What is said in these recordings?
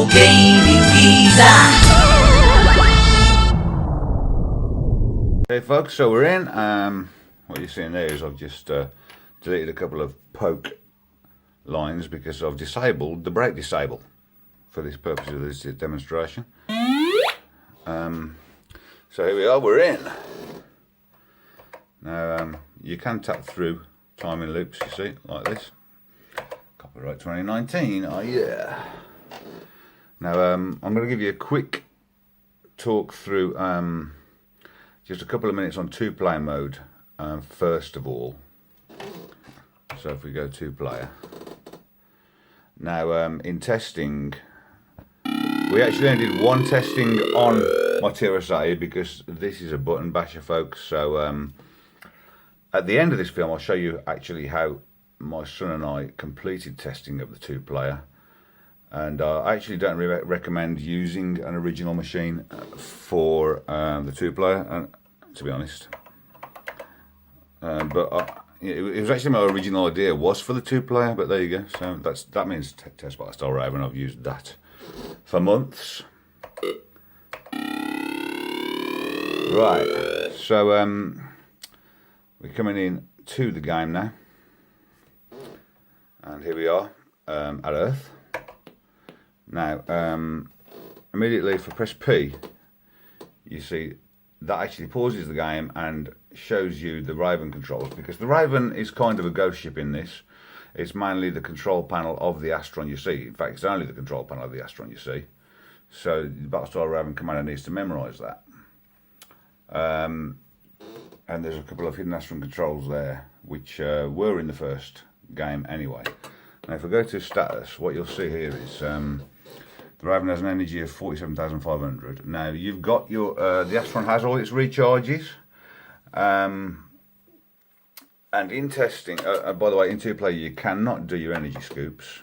old gaming geezer. Hey folks, so we're in. What you're seeing there is I've just deleted a couple of poke lines because I've disabled the brake disable for this purpose of this demonstration. So here we are, we're in. Now you can tap through timing loops, you see, like this. Copyright 2019, oh yeah. Now I'm going to give you a quick talk through just a couple of minutes on two-player mode first of all. So if we go two-player. Now in testing, we actually only did one testing on my TRS-80 because this is a button basher, folks. So at the end of this film I'll show you actually how my son and I completed testing of the two-player. And I actually don't recommend using an original machine for the two-player, to be honest. But it was actually my original idea was for the two-player, but there you go. So that means Test Battlestar Raven. I've used that for months. Right, so we're coming in to the game now, and here we are at Earth. Now, immediately if I press P, you see that actually pauses the game and shows you the Raven controls, because the Raven is kind of a ghost ship in this. It's mainly the control panel of the Astron you see. In fact, it's only the control panel of the Astron you see. So the Battlestar Raven commander needs to memorise that. And there's a couple of hidden Astron controls there, which were in the first game anyway. Now if I go to status, what you'll see here is the Raven has an energy of 47,500. Now you've got your, the Astron has all its recharges. And in testing, by the way, in two-player you cannot do your energy scoops.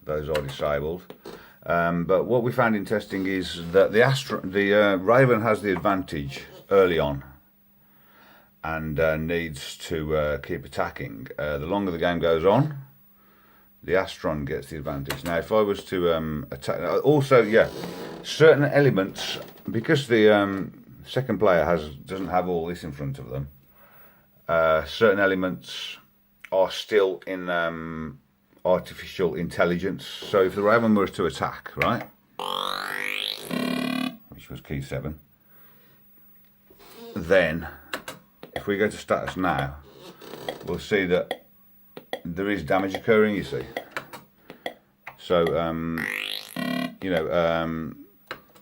Those are disabled. But what we found in testing is that the Raven has the advantage early on and needs to keep attacking. The longer the game goes on, the Astron gets the advantage. Now if I was to attack, also yeah, certain elements, because the second player doesn't have all this in front of them, certain elements are still in artificial intelligence. So if the Raven were to attack, right, which was key 7, then if we go to status now, we'll see that there is damage occurring, you see. So you know,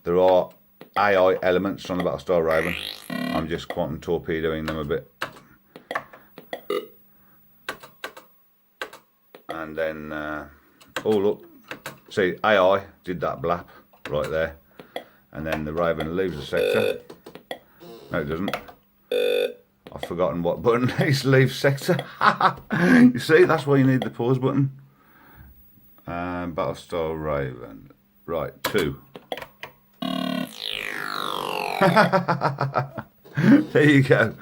there are AI elements on the Battlestar Raven. I'm just quantum torpedoing them a bit. And then, oh look, see, AI did that blap right there. And then the Raven leaves the sector. No, it doesn't. I've forgotten what button is leave sector. You see, that's why you need the pause button. Battlestar Raven. Right, 2. There you go.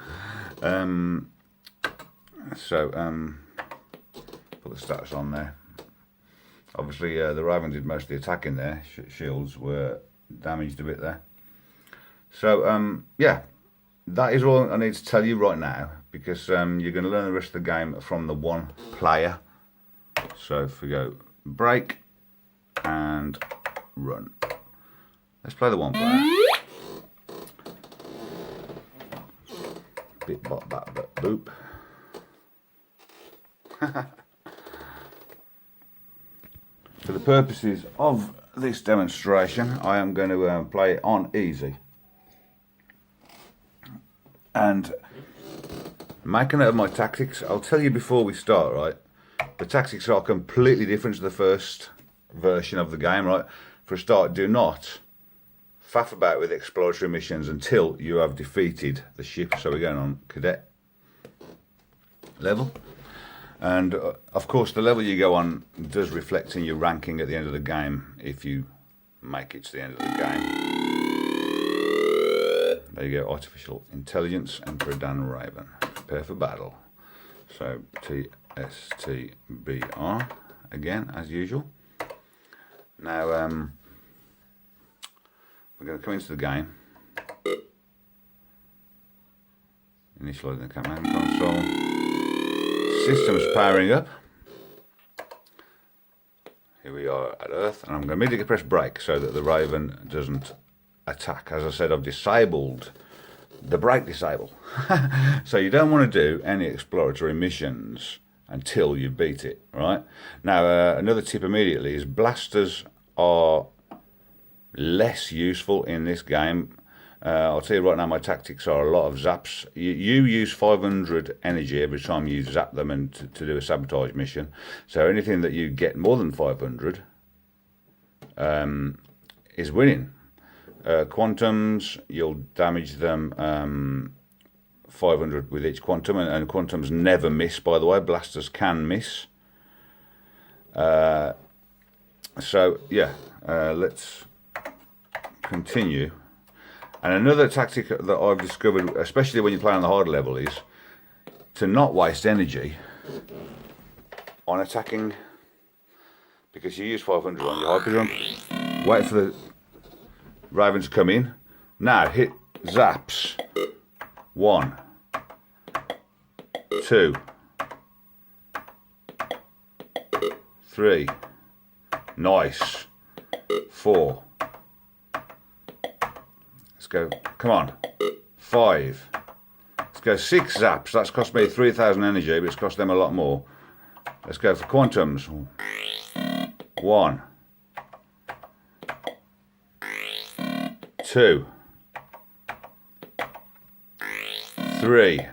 Put the status on there. Obviously the Raven did most of the attacking there. Shields were damaged a bit there. So yeah, that is all I need to tell you right now, because you're going to learn the rest of the game from the one player. So if we go break and run, let's play the one player. Bit bop bat but boop. For the purposes of this demonstration, I am going to play it on easy. And make a note of my tactics. I'll tell you before we start, right? The tactics are completely different to the first version of the game, right? For a start, do not faff about with exploratory missions until you have defeated the ship. So we're going on cadet level. And of course the level you go on does reflect in your ranking at the end of the game, if you make it to the end of the game. There you go, artificial intelligence, Emperor Dan Raven, prepare for battle. So TSTBR again as usual. Now, we're going to come into the game. Initializing the command console. System's powering up. Here we are at Earth, and I'm going to immediately press brake so that the Raven doesn't attack. As I said, I've disabled the brake disable. So you don't want to do any exploratory missions until you beat it, right? Now, another tip immediately is blasters are less useful in this game. I'll tell you right now, my tactics are a lot of zaps. You use 500 energy every time you zap them and to do a sabotage mission. So anything that you get more than 500 is winning. Quantums, you'll damage them 500 with each quantum, and quantums never miss, by the way. Blasters can miss. So yeah, let's continue. And another tactic that I've discovered, especially when you play on the hard level, is to not waste energy on attacking, because you use 500 on your hyperdrive. Wait for the Raven to come in. Now hit zaps. 1, 2, 3. Nice. 4. Let's go. Come on. 5. Let's go 6 zaps. That's cost me 3,000 energy, but it's cost them a lot more. Let's go for quantums. 1, 2, 3.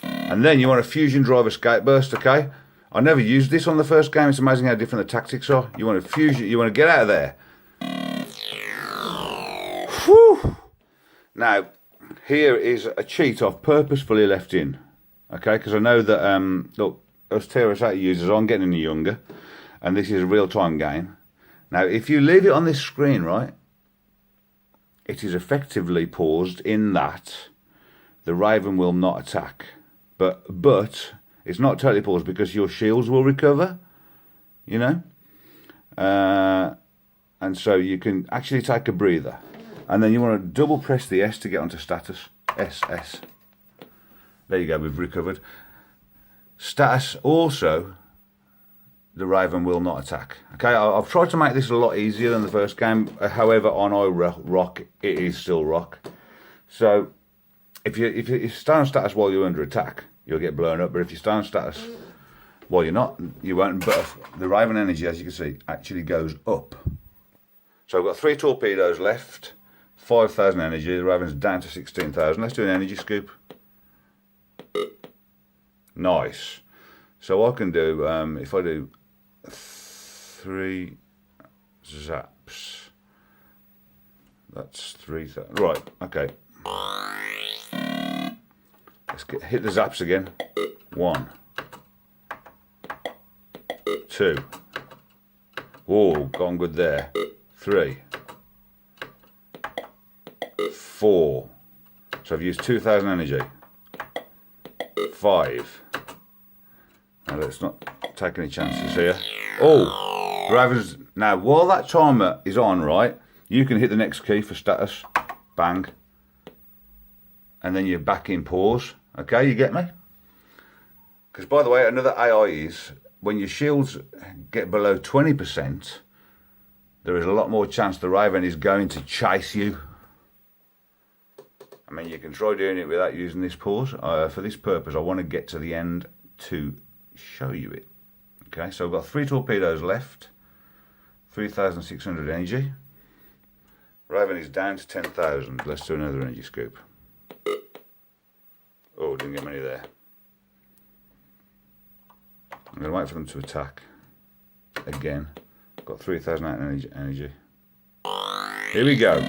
And then you want a fusion drive escape burst, okay? I never used this on the first game. It's amazing how different the tactics are. You want a fusion, you want to get out of there. Whew. Now, here is a cheat I've purposefully left in, okay? Because I know that, look, us TRS-80 users aren't getting any younger, and this is a real-time game. Now, if you leave it on this screen, right, it is effectively paused in that the Raven will not attack. But it's not totally paused because your shields will recover, you know? And so you can actually take a breather. And then you want to double press the S to get onto status. S. There you go, we've recovered. Status also, the Raven will not attack. Okay, I've tried to make this a lot easier than the first game. However, on rock, it is still rock. So if you stay on status while you're under attack, you'll get blown up. But if you stay on status while you're not, you won't. But the Raven energy, as you can see, actually goes up. So I've got 3 torpedoes left, 5,000 energy. The Raven's down to 16,000. Let's do an energy scoop. Nice. So I can do, if I do 3 zaps, that's 3,000. Right, okay. Let's hit the zaps again. 1, 2. Whoa, gone good there. 3, 4. So I've used 2,000 energy. 5. Now let's not take any chances here. Oh, Raven's. Now, while that timer is on, right, you can hit the next key for status. Bang. And then you're back in pause. Okay, you get me? Because, by the way, another AI is when your shields get below 20%, there is a lot more chance the Raven is going to chase you. I mean, you can try doing it without using this pause. For this purpose, I want to get to the end to show you it. Okay, so I've got 3 torpedoes left, 3,600 energy. Raven is down to 10,000. Let's do another energy scoop. Oh, didn't get many there. I'm going to wait for them to attack again. I've got 3,000 energy. Here we go.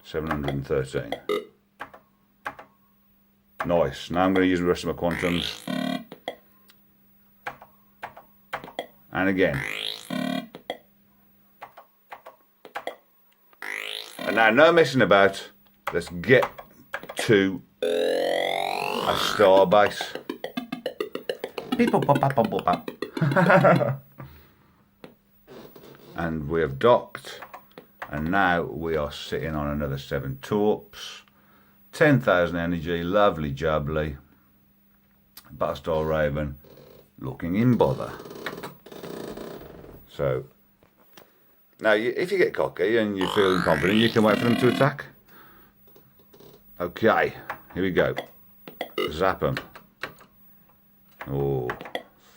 $713. Nice. Now I'm going to use the rest of my quantums. And again. And now, no messing about. Let's get to a star base. And we have docked, and now we are sitting on another 7 torps, 10,000 energy, lovely jubbly, Battlestar Raven, looking in bother. So, now if you get cocky and you're feeling confident, you can wait for them to attack. Okay, here we go. Zap them. Oh,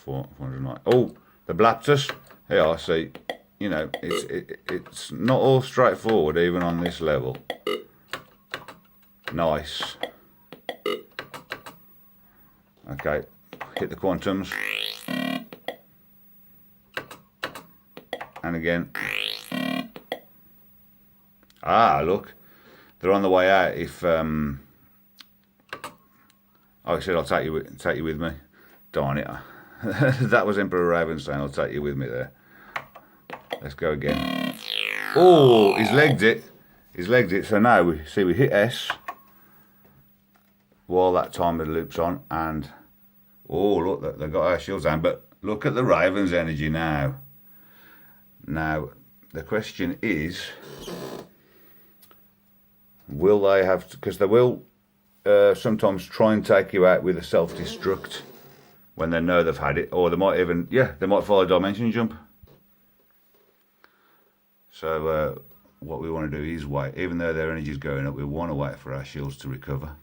409. Oh, they blapped us. Here I see. You know, it's not all straightforward even on this level. Nice. Okay, hit the quantums. And again. Ah, look. They're on the way out if oh, I said I'll take you with me. Darn it. That was Emperor Raven saying I'll take you with me there. Let's go again. Oh, he's legged it. He's legged it. So now we hit S while that timer loops on, and oh look, they've got our shields down. But look at the Raven's energy now. Now the question is, will they have to, because they will sometimes try and take you out with a self-destruct when they know they've had it, or they might even, yeah, they might follow a dimension jump. So what we want to do is wait. Even though their energy is going up, we want to wait for our shields to recover.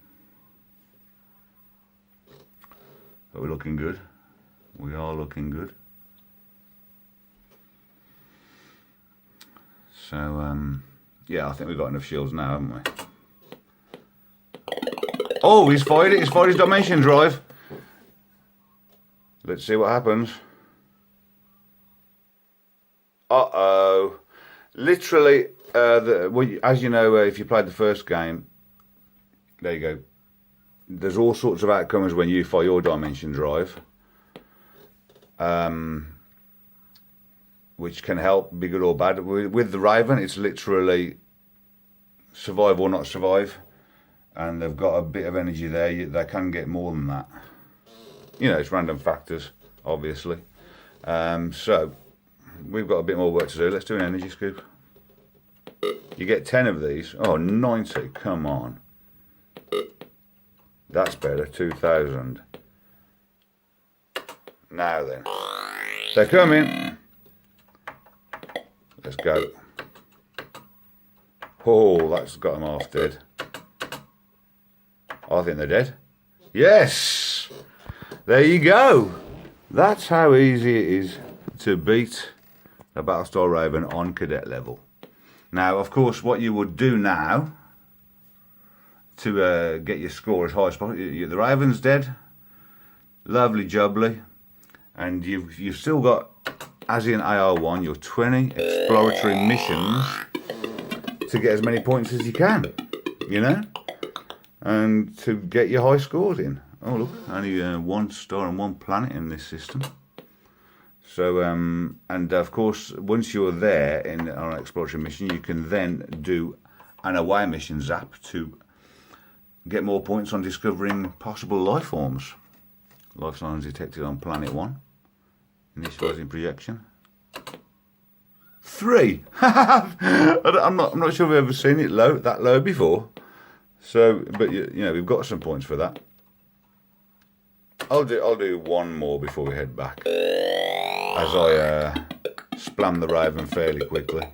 But we're looking good. We are looking good. So yeah, I think we've got enough shields now, haven't we? Oh, he's fired it. He's fired his dimension drive. Let's see what happens. Uh-oh. Literally, as you know, if you played the first game, there you go. There's all sorts of outcomes when you fire your dimension drive, which can help, be good or bad. With the Raven, it's literally survive or not survive, and they've got a bit of energy there. They can get more than that. You know, it's random factors, obviously. So we've got a bit more work to do. Let's do an energy scoop. You get 10 of these. Oh, 90. Come on. That's better. 2,000. Now then. They're coming. Let's go. Oh, that's got them half dead. I think they're dead. Yes! There you go. That's how easy it is to beat the Battlestar Raven on cadet level. Now, of course, what you would do now to get your score as high as possible, the Raven's dead, lovely jubbly, and you've still got, as in AR1, your 20 exploratory missions to get as many points as you can, you know, and to get your high scores in. Oh look, only 1 star and 1 planet in this system. So, and of course, once you're there on an exploratory mission, you can then do an away mission zap to get more points on discovering possible life forms. Life signs detected on planet 1. Initializing projection. 3. I'm not sure we've ever seen it that low before. So, but you know, we've got some points for that. I'll do 1 more before we head back, as I splam the Raven fairly quickly.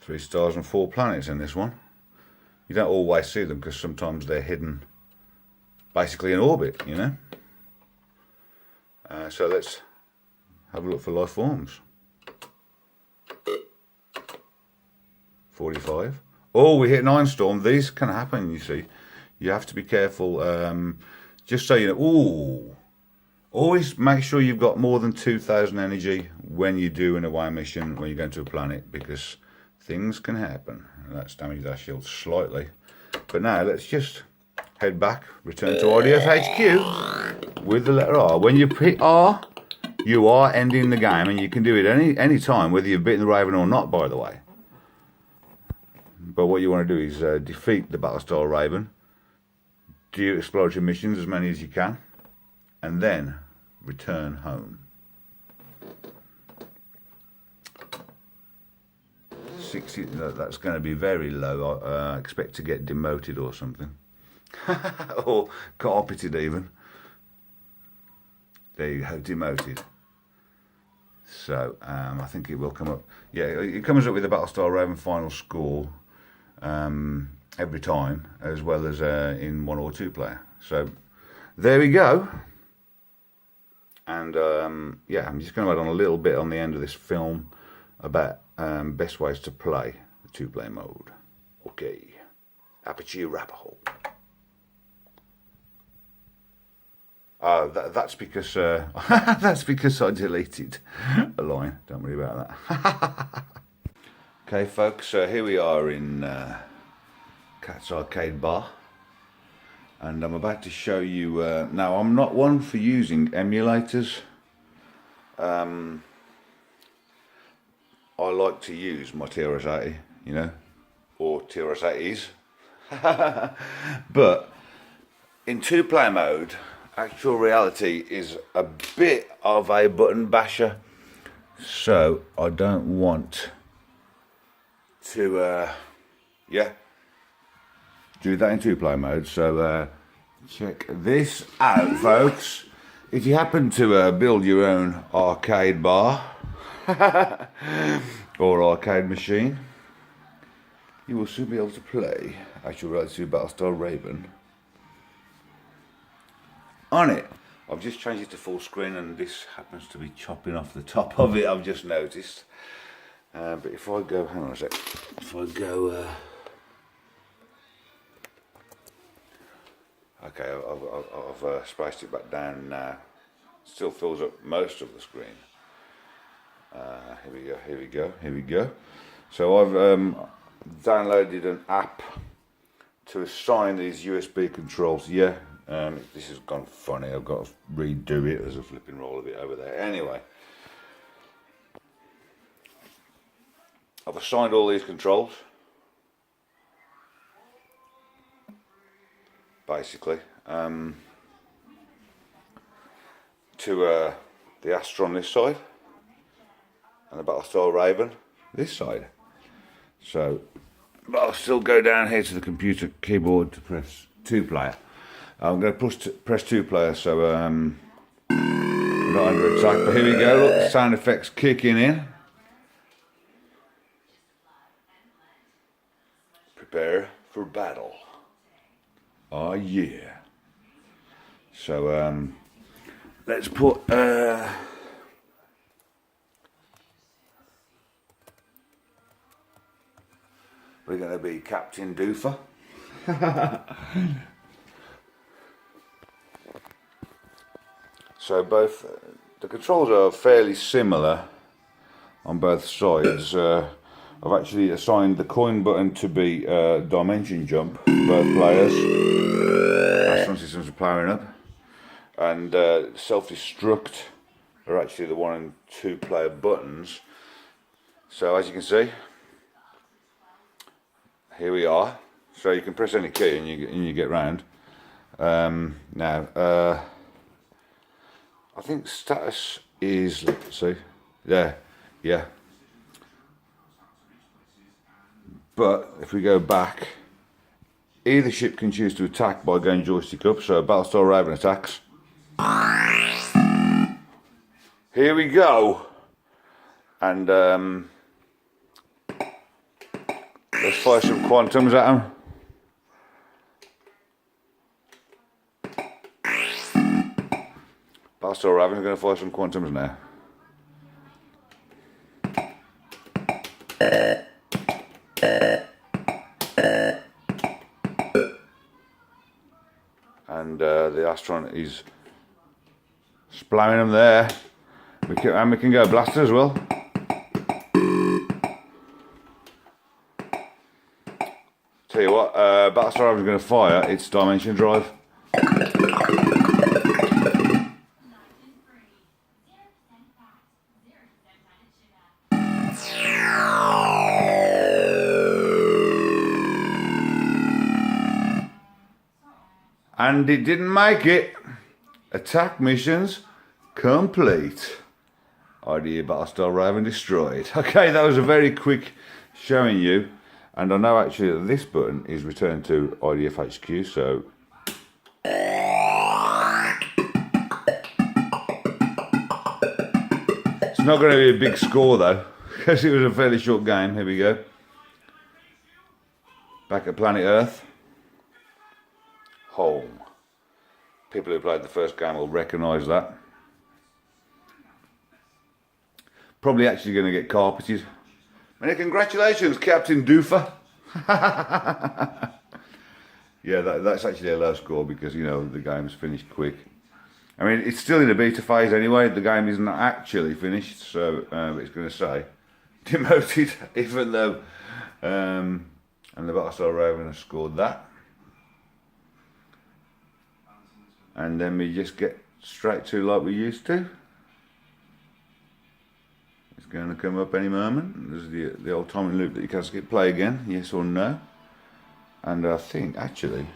3 stars and 4 planets in this one. You don't always see them because sometimes they're hidden basically in orbit, you know. So let's have a look for life forms. 45. Oh, we hit 9 storm. These can happen, you see. You have to be careful. Just so you know. Ooh. Always make sure you've got more than 2,000 energy when you do an away mission, when you're going to a planet, because things can happen. That's damaged our shield slightly. But now let's just head back, return to RDF HQ with the letter R. When you hit R, you are ending the game, and you can do it any time, whether you've beaten the Raven or not, by the way. But what you want to do is defeat the Battlestar Raven, do exploratory missions, as many as you can, and then return home. 60, that's going to be very low. I expect to get demoted or something. Or carpeted even. There you go, demoted. So I think it will come up. Yeah, it comes up with the Battlestar Raven final score every time, as well as in 1 or 2 player. So there we go. And yeah, I'm just going to add on a little bit on the end of this film about best ways to play the 2-player mode. Okay, aperture rapahole. That's because that's because I deleted a line. Don't worry about that. Okay, folks. Here we are in Cat's Arcade Bar, and I'm about to show you. Now, I'm not one for using emulators. I like to use my TRS-80, you know, or TRS-80s. But in 2-player mode, actual reality is a bit of a button basher, so I don't want to yeah, do that in 2-player mode. So check this out, folks. If you happen to build your own arcade bar or arcade machine, you will soon be able to play actual reality Battlestar Raven on it. I've just changed it to full screen, and this happens to be chopping off the top of it, I've just noticed. But if I go, hang on a sec, if I go, okay, I've spaced it back down now. Still fills up most of the screen. Here we go. So I've downloaded an app to assign these USB controls. Yeah. This has gone funny. I've got to redo it. There's a flipping roll of it over there. Anyway, I've assigned all these controls, basically, to the Astra on this side and the Battlestar Raven this side. So, but I'll still go down here to the computer keyboard to press 2-player. I'm going to press 2-player, so I'm not under attack. But here we go, look, the sound effects kicking in. Prepare for battle. Oh yeah. So let's put we're going to be Captain Doofer. So both the controls are fairly similar on both sides. I've actually assigned the coin button to be dimension jump for both players. Astron systems are powering up, and self-destruct are actually the 1 and 2-player buttons. So as you can see, here we are. So you can press any key and you get round. Now. I think status is, let's see, there, yeah. But if we go back, either ship can choose to attack by going joystick up, so Battlestar Raven attacks. Here we go. And let's fire some quantums at them. Battlestar Raven, going to fire some quantums now. And the Astron is splowing them there. We can go blaster as well. Tell you what, Battlestar Raven is going to fire its dimension drive. And it didn't make it. Attack missions complete. IDE Battlestar Raven destroyed. Okay, that was a very quick showing you. And I know actually that this button is returned to IDF HQ, so... It's not going to be a big score though, because it was a fairly short game. Here we go. Back at planet Earth. Home. People who played the first game will recognise that. Probably actually going to get carpeted. Many congratulations, Captain Doofer. Yeah, that's actually a low score because, you know, the game's finished quick. I mean, it's still in the beta phase anyway. The game isn't actually finished, so it's going to say demoted, even though and the Battlestar Raven has scored that. And then we just get straight to like we used to. It's going to come up any moment. There's the old timing loop that you can skip play again, yes or no. And I think actually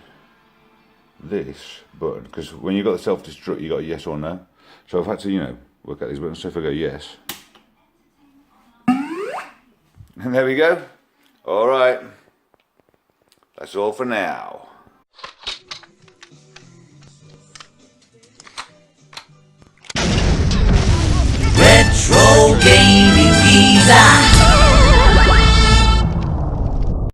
this button, because when you got the self-destruct you got a yes or no. So I've had to, you know, work out these buttons. So if I go yes, and there we go. Alright, that's all for now. Retro Gaming Design.